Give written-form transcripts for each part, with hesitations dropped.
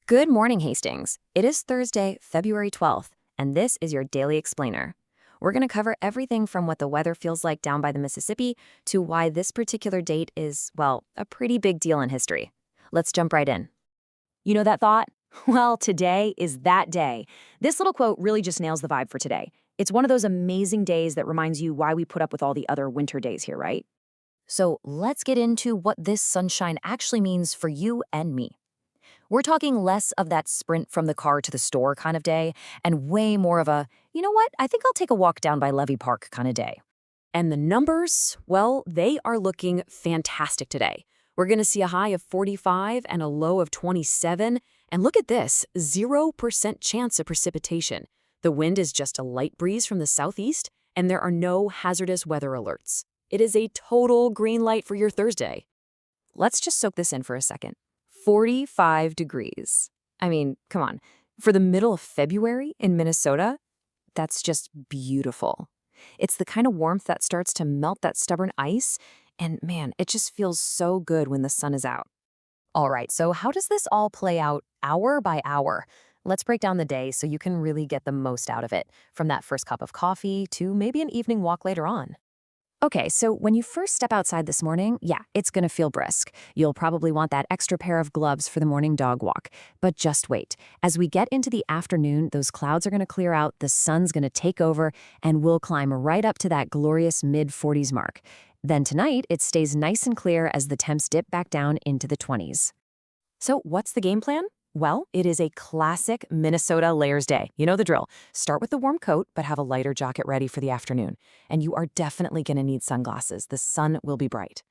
Good morning, Hastings. It is Thursday, February 12th, and this is your Daily Explainer. We're going to cover everything from what the weather feels like down by the Mississippi to why this particular date is, well, a pretty big deal in history. Let's jump right in. You know that thought? Well, today is that day. This little quote really just nails the vibe for today. It's one of those amazing days that reminds you why we put up with all the other winter days here, right? So let's get into what this sunshine actually means for you and me. We're talking less of that sprint from the car to the store kind of day and way more of a, you know what, I think I'll take a walk down by Levee Park kind of day. And the numbers, well, they are looking fantastic today. We're going to see a high of 45 and a low of 27. And look at this, 0% chance of precipitation. The wind is just a light breeze from the southeast, and there are no hazardous weather alerts. It is a total green light for your Thursday. Let's just soak this in for a second. 45 degrees. I mean, come on. For the middle of February in Minnesota, that's just beautiful. It's the kind of warmth that starts to melt that stubborn ice, and man, it just feels so good when the sun is out. All right, so how does this all play out hour by hour? Let's break down the day so you can really get the most out of it, from that first cup of coffee to maybe an evening walk later on. Okay, so when you first step outside this morning, yeah, it's gonna feel brisk. You'll probably want that extra pair of gloves for the morning dog walk. But just wait. As we get into the afternoon, those clouds are gonna clear out, the sun's gonna take over, and we'll climb right up to that glorious mid-40s mark. Then tonight, it stays nice and clear as the temps dip back down into the 20s. So what's the game plan? Well, it is a classic Minnesota layers day. You know the drill. Start with the warm coat, but have a lighter jacket ready for the afternoon. And you are definitely going to need sunglasses. The sun will be bright.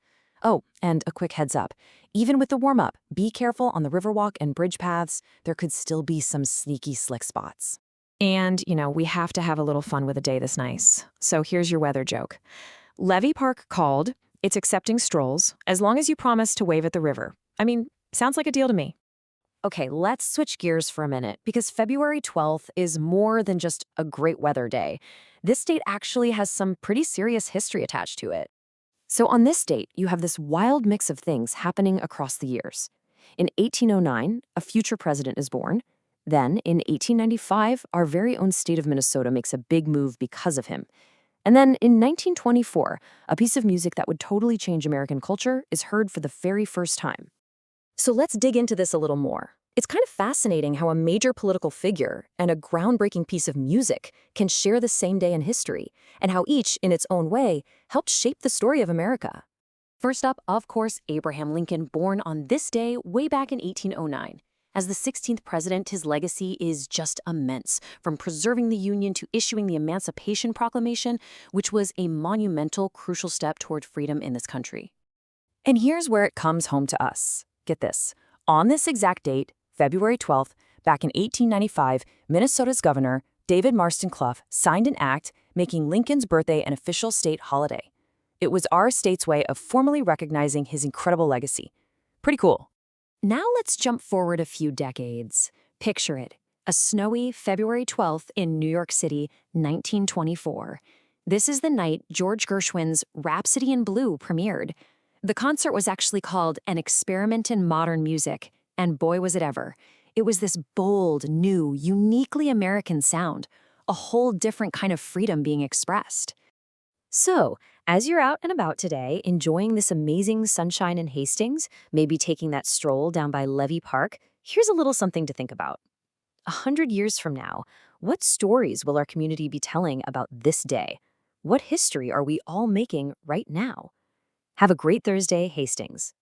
Oh, and a quick heads up. Even with the warm-up, be careful on the riverwalk and bridge paths. There could still be some sneaky slick spots. And, we have to have a little fun with a day this nice. So here's your weather joke. Levee Park called. It's accepting strolls, as long as you promise to wave at the river. I mean, sounds like a deal to me. Okay, let's switch gears for a minute because February 12th is more than just a great weather day. This date actually has some pretty serious history attached to it. So on this date, you have this wild mix of things happening across the years. In 1809, a future president is born. Then, in 1895, our very own state of Minnesota makes a big move because of him. And then in 1924, a piece of music that would totally change American culture is heard for the very first time. So let's dig into this a little more. It's kind of fascinating how a major political figure and a groundbreaking piece of music can share the same day in history, and how each, in its own way, helped shape the story of America. First up, of course, Abraham Lincoln, born on this day way back in 1809. As the 16th president, his legacy is just immense, from preserving the Union to issuing the Emancipation Proclamation, which was a monumental, crucial step toward freedom in this country. And here's where it comes home to us. Get this. On this exact date, February 12th, back in 1895, Minnesota's governor, David Marston Clough, signed an act making Lincoln's birthday an official state holiday. It was our state's way of formally recognizing his incredible legacy. Pretty cool. Now let's jump forward a few decades. Picture it. A snowy February 12th in New York City, 1924. This is the night George Gershwin's Rhapsody in Blue premiered. The concert was actually called An Experiment in Modern Music, and boy was it ever. It was this bold, new, uniquely American sound, a whole different kind of freedom being expressed. So, as you're out and about today, enjoying this amazing sunshine in Hastings, maybe taking that stroll down by Levee Park, here's a little something to think about. 100 years from now, what stories will our community be telling about this day? What history are we all making right now? Have a great Thursday, Hastings.